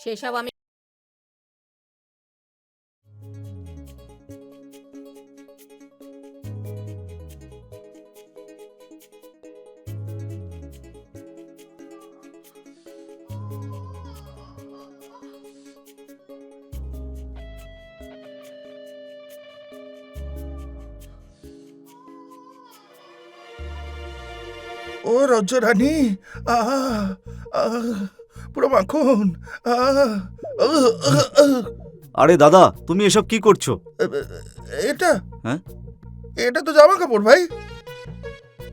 সেসব আমি ও রজ্জরানী, আহ আহ, পুরো মাখন। আহ আহ, আহ, আহ। আরে দাদা, তুমি এসব কি করছো? এটা হ্যাঁ? এটা তো জামা কাপড় ভাই।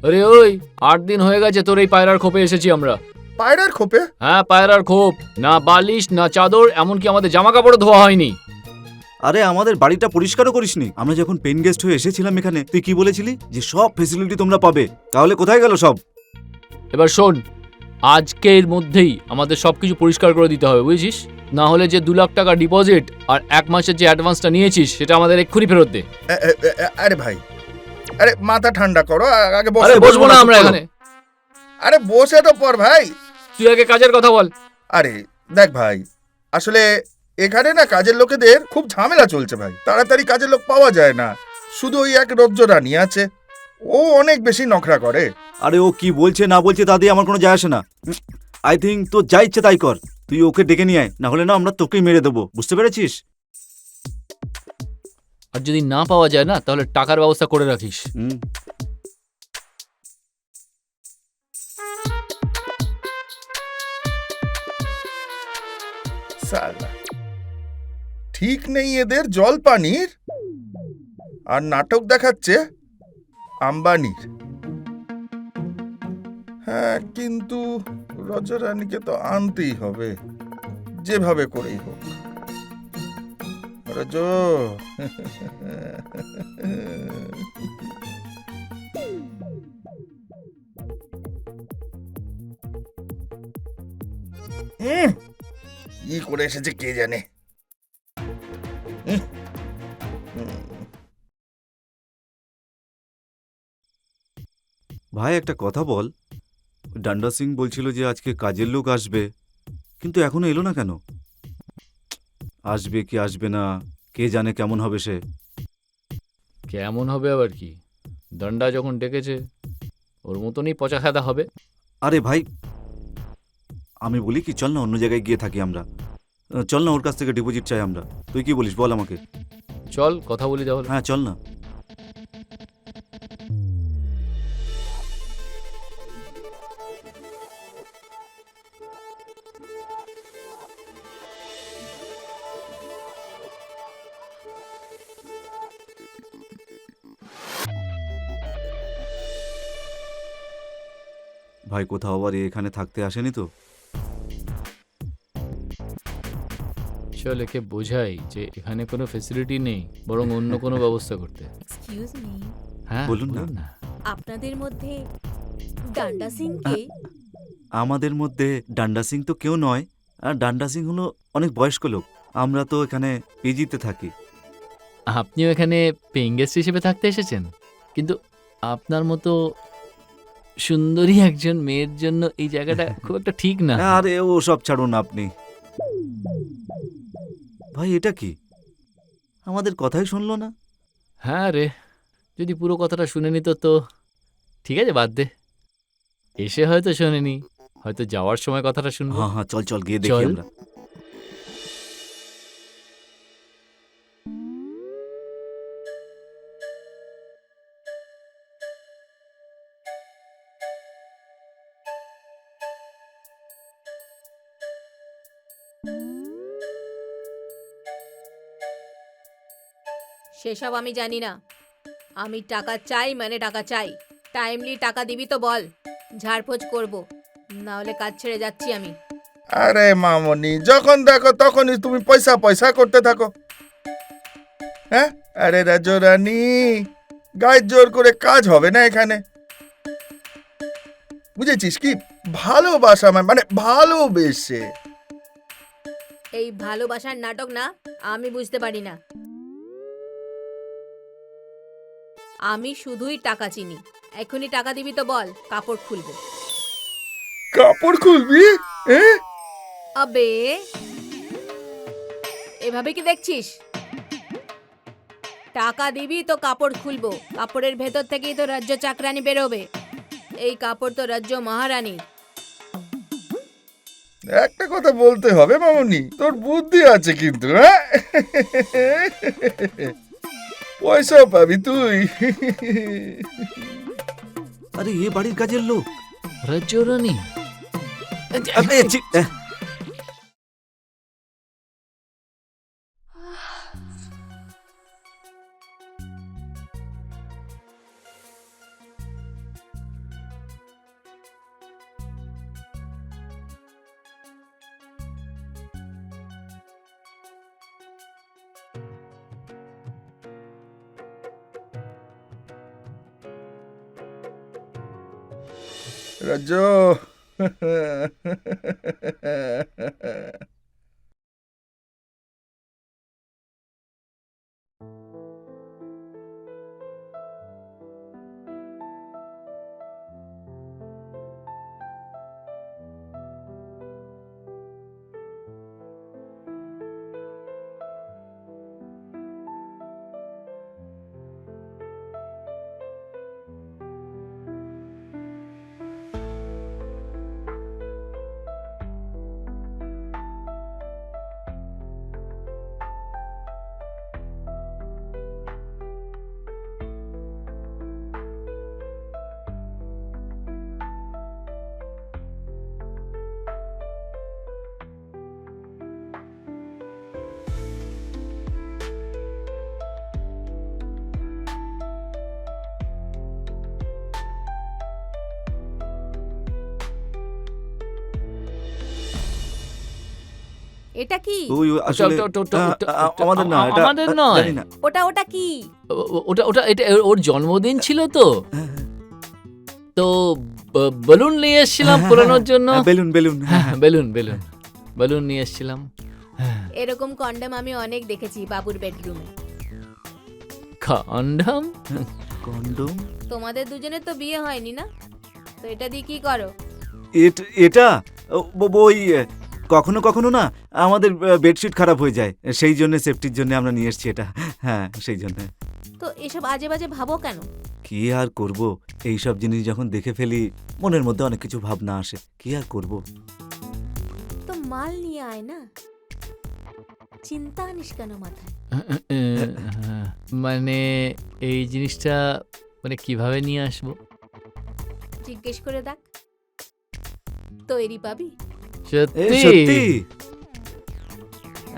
আরে ওই 8 দিন হয়ে গেছে তোর এই পায়রার খোপে এসেছি আমরা। পায়রার খোপে? হ্যাঁ, পায়রার খোপ, না বালিশ না চাদর, এমনকি আমাদের জামা কাপড়ও ধোয়া হয়নি। আরে আমাদের বাড়িটা পরিষ্কারও করিসনি। আমরা যখন পেন গেস্ট হয়ে এসেছিলাম এখানে, তুই কি বলেছিলি যে সব ফেসিলিটি তোমরা পাবে? তাহলে কোথায় গেল সব? এবার শোন, আজকের মধ্যেই আমাদের সবকিছু পরিষ্কার করে দিতে হবে, বুঝেছিস? না হলে যে 2 লাখ টাকা ডিপোজিট আর 1 মাসের যে অ্যাডভান্সটা নিয়েছিস সেটা আমাদের এক্ষুনি ফেরত দে। আরে ভাই, আরে মাথা ঠান্ডা করো, আগে বসে। আরে বসবো না আমরা এখানে। আরে বসে তো পর ভাই। তুই আগে কাজের কথা বল। আরে দেখ ভাই, আসলে এখানে না কাজের লোকেদের খুব ঝামেলা চলছে ভাই। তাড়াতাড়ি কাজের লোক পাওয়া যায় না। শুধু ওই এক রজ্জরানী আছে, ও অনেক বেশি নখরা করে। আরে ও কি বলছে না বলছে তা দিয়ে আমার কোনো যায় আসে না। আই থিঙ্ক তোর যা ইচ্ছে তাই কর। তুই ওকে ডেকে নিয়ে আয়, না হলে না আমরা তোকেই মেরে দেবো, বুঝতে পেরেছিস? আর যদি না পাওয়া যায় না, তাহলে টাকার ব্যবস্থা করে রাখিস। সালা, ঠিক নেই এদের জল পানির, আর নাটক দেখাচ্ছে আম্বানির। হ্যাঁ, কিন্তু রজরানীকে তো আনতেই হবে, যেভাবে করেই হোক। রজ কি করে এসেছে কে জানে। ভাই একটা কথা বল, ডান্ডা সিং বলছিল যে আজকে কাজের লোক আসবে, কিন্তু এখনো এলো না কেন? আসবে কি আসবে না কে জানে, কেমন হবে সে। কেমন হবে আবার কি? দণ্ডা যখন ডেকেছে ওর মতনই পচা খাদা হবে। আরে ভাই, আমি বলি কি, চল না অন্য জায়গায় গিয়ে থাকি আমরা। চল না ওর কাছ থেকে ডিপোজিট চাই আমরা। তুই কি বলিস বল আমাকে। চল কথা বলি তাহলে। হ্যাঁ চল না। ভাই কোথাও আবার এখানে থাকতে আসেনি তো? চল একে বোঝাই যে এখানে কোনো ফেসিলিটি নেই, বরং অন্য কোনো ব্যবস্থা করতে। এক্সকিউজ মি, হ্যাঁ বলুন না। আপনাদের মধ্যে ডান্ডা সিং কে? আমাদের মধ্যে ডান্ডা সিং তো কেউ নয়। আর ডান্ডা সিং হলো অনেক বয়স্ক লোক। আমরা তো এখানে পিজিতে থাকি। আপনিও এখানে পেইং গেস্ট হিসেবে থাকতে এসেছেন, কিন্তু আপনার মতো সুন্দরী একজন মেয়ের জন্য এই জায়গাটা খুব একটা ঠিক না। আরে ও সব ছাড়ুন আপনি। ভাই এটা কি, আমাদের কথাই শুনলো না? হ্যাঁ রে, যদি পুরো কথাটা শুনে নিত তো ঠিক আছে, বাদ দে। এসে হয়তো শোনেনি, হয়তো যাওয়ার সময় কথাটা শুনবো। হ্যাঁ হ্যাঁ, চল চল গিয়ে দেখি চল। আমরা। সেসব আমি জানি না। আমি টাকা চাই মানে টাকা চাই। টাইমলি টাকা দিবি তো বল, ঝাড়পোছ করব, না হলে কাজ ছেড়ে যাচ্ছি আমি। আরে মামনি, যখন দেখো তখনই তুমি পয়সা পয়সা করতে থাকো। হ্যাঁ, আরে রাজরানী, গায়ে জোর করে কাজ হবে না এখানে, বুঝেছিস কি? ভালোবাসা মানে ভালোবেসে। এই ভালোবাসার নাটক না আমি বুঝতে পারি না। আমি শুধুই টাকা চিনি। এখনই টাকা দিবি তো বল, কাপড় খুলবো। কাপড় খুলবি? আবে এভাবে কি দেখছিস? টাকা দিবি তো কাপড় খুলবো, কাপড়ের ভেতর থেকেই তো রাজ্য চাকরানি বেরোবে। এই কাপড় তো রাজ্য মহারানী। একটা কথা বলতে হবে মামুনি, তোর বুদ্ধি আছে কিন্তু, হ্যাঁ? পয়সা পাবি তুই। আরে এ বাড়ির কাজের লোক। রাজ্যরানী আরে, রাজ্য। এটা কি? ওই আসলে আমাদের না, এটা আমাদের নয়। জানি না। ওটা কি? ওটা ওটা এটা ওর জন্মদিন ছিল তো, তো বেলুন নিয়ে এসেছিলাম পোড়ানোর জন্য। Balloon balloon. হ্যাঁ, বেলুন বেলুন বেলুন নিয়ে এসেছিলাম। এরকম কন্ডম আমি অনেক দেখেছি বাবুর বেডরুমে। কন্ডম? কন্ডম? তোমাদের দুজনের তো বিয়ে হয়নি না, তো এটা দিয়ে কি করো? এটা ওই কখনো কখনো না আমাদের বেডশিট খারাপ হয়ে যায়, সেই জন্য সেফটির জন্য আমরা নিয়ে এসেছি এটা। হ্যাঁ, সেই জন্য। তো এসব আজে বাজে ভাবো কেন? কি আর করব, এই সব জিনিস যখন দেখে ফেলি মনের মধ্যে অনেক কিছু ভাবনা আসে, কি আর করব। তো মাল নিয়ে আয় না, চিন্তা আনিস কেন মাথায়? মানে এই জিনিসটা মানে কিভাবে নিয়ে আসবো? জিজ্ঞেস করে দেখ, তৈরি পাবি? সত্যি? সত্যি?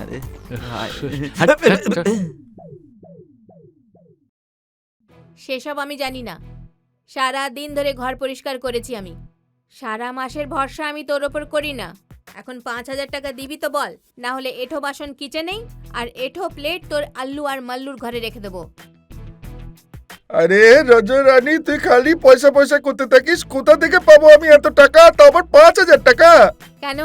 আরে সেসব আমি জানি না। সারা দিন ধরে ঘর পরিষ্কার করেছি আমি, সারা মাসের ভরসা আমি তোর ওপর করি না। এখন 5,000 টাকা দিবি তো বল, না হলে এঠো বাসন কিচেনেই আর এঠো প্লেট তোর আল্লু আর মাল্লুর ঘরে রেখে দেবো। আরে রানী, তুই খালি পয়সা পয়সা করতে থাকিস, কোথা থেকে পাবো আমি এত টাকা, তাও আবার 5,000 টাকা? কেন,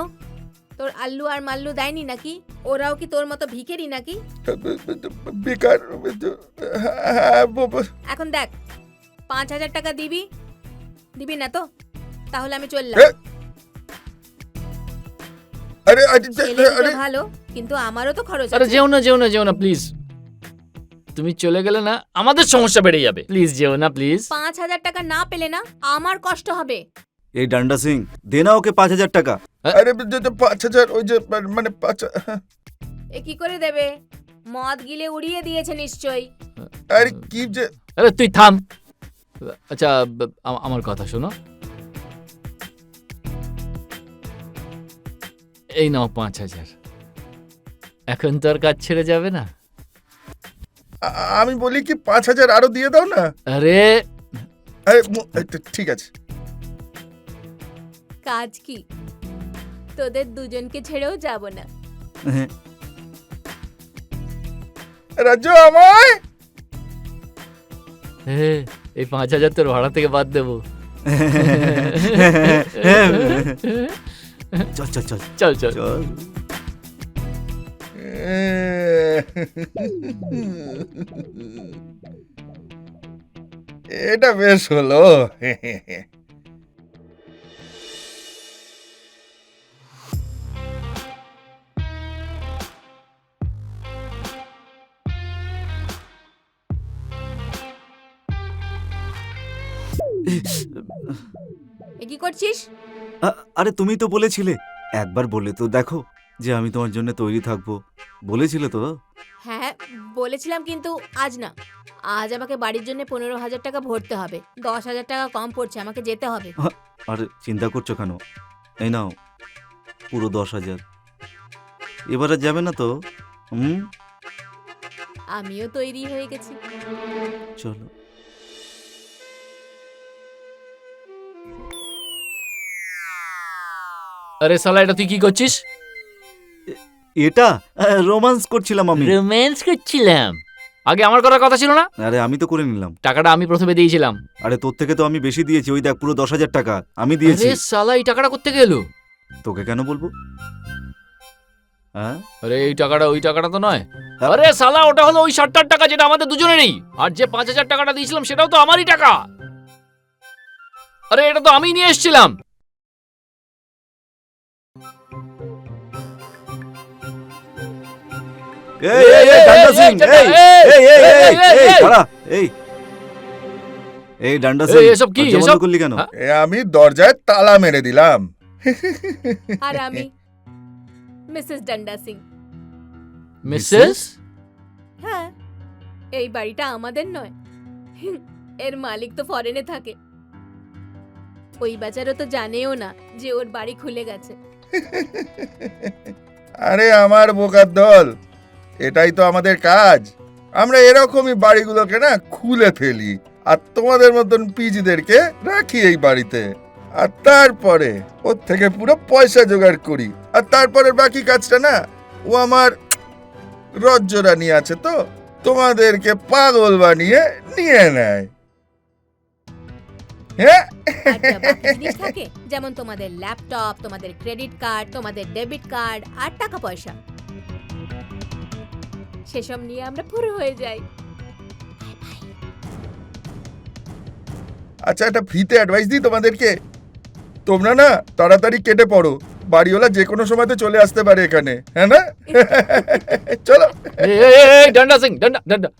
তোর আল্লু আর মাল্লু দেয়নি নাকি? ওরাও কি তোর মতো ভিখারি নাকি? বেকার। হ্যাঁ, এখন দেখ, 5,000 টাকা দিবি দিবি না তো? তাহলে আমি চললাম। আরে ছেলে দুটো ভালো, কিন্তু আমারও তো খরচ আরে আছে। যেও না যেও না প্লিজ। তুমি চলে গেলে না আমাদের সমস্যা বেড়ে যাবে। প্লিজ যেও না প্লিজ। 5,000 টাকা না পেলে না আমার কষ্ট হবে। এই ডান্ডা সিং, দে না ওকে 5,000 টাকা। আরে 5,000, ওই যে মানে 5। এ কি করে দেবে? মদ গিলে উড়িয়ে দিয়েছে নিশ্চয়ই। আরে কি যে, আরে তুই থাম। আচ্ছা, আমার কথা শোনো। এই নাও 5,000। এখন তো আর কাজ ছেড়ে যাবে না। আমি বলি কি 5,000 আরো দিয়ে দাও না। আরে আরে ঠিক আছে। কাজ কি? তোদের দুজনকে ছেড়েও যাব না। রাজ্য আমায়। এই 5,000 তোর ভাড়া থেকে বাদ দেবো। চল চল চল চল চল। চল। এটা বেশ হলো। এ কি করছিস? আরে তুমি তো বলেছিলে, একবার বলে তো দেখো যে আমি তোমার জন্য তৈরি থাকবো, বলেছিলে তো। হ্যাঁ বলেছিলাম, কিন্তু আজ না। আজ আমাকে বাড়ির জন্য 15,000 টাকা ভরতে হবে। 10,000 টাকা কম পড়ছে, আমাকে যেতে হবে। আরে চিন্তা করছো কেন, এই নাও পুরো 10,000। এবার আর যাবে না তো? আমিও তৈরি হয়ে গেছি। চলো। আরে শালা, এটা তুই কি করছিস? এটা রোমান্স করছিলাম আমি। রোম্যান্স করছিলাম? আগে আমার করার কথা ছিল না? আরে আমি তো করে নিলাম। টাকাটা আমি প্রথমে দিয়েছিলাম। আরে তোর থেকে তো আমি বেশি দিয়েছি, ওই দেখ পুরো 10,000 টাকা আমি দিয়েছি। আরে শালা, এই টাকাটা কোত্থেকে এলো? তোকে কেন বলবো? হ্যাঁ আরে এই টাকাটা ওই টাকাটা তো নয়। আরে শালা, ওটা হলো ওই 60,000 টাকা যেটা আমাদের দুজনেরই। আর যে 5,000 টাকাটা দিয়েছিলাম সেটাও তো আমারই টাকা। আরে এটা তো আমি নিয়ে এসেছিলাম। এই এই এই ডান্ডা সিং, এই এই এই এই এই দাঁড়া, এই এই ডান্ডা সিং, এসব কি, দরজা বন্ধ এসব? করলি কেন? এ আমি দরজায় তালা মেরে দিলাম। আর আমি মিসেস ডান্ডা সিং। মিসেস? হ্যাঁ, এই বাড়িটা আমাদের নয়, এর মালিক তো ফরেনে থাকে। ওই বেচারা তো জানেও না যে ওর বাড়ি খুলে গেছে। আরে আমার বোকার দল, এটাই তো আমাদের কাজ। আমরা এরকমই বাড়িগুলোকে না খুলে ফেলি, আর তোমাদের মতন পিজিদেরকে রাখি এই বাড়িতে, আর তারপরে ওর থেকে পুরো পয়সা জোগাড় করি। আর তারপরে বাকি কাজটা না ও আমার রজ্জরা নিয়ে আছে, তো তোমাদেরকে পাগল বানিয়ে নিয়ে নেয়। হ্যাঁ, আর যা বাকি জিনিস থাকে, যেমন তোমাদের ল্যাপটপ, তোমাদের ক্রেডিট কার্ড, তোমাদের ডেবিট কার্ড আর টাকা পয়সা, সেসব নিয়ে আমরা পুরো হয়ে যাই। আচ্ছা একটা ফ্রিতে অ্যাডভাইস দিই তোমাদেরকে, তোমরা না তাড়াতাড়ি কেটে পড়ো, বাড়িওয়ালা যে কোনো সময়তে চলে আসতে পারে এখানে, হ্যাঁ না? চলো। এই ডান্ডা সিং, ডান্ডা ডান্ডা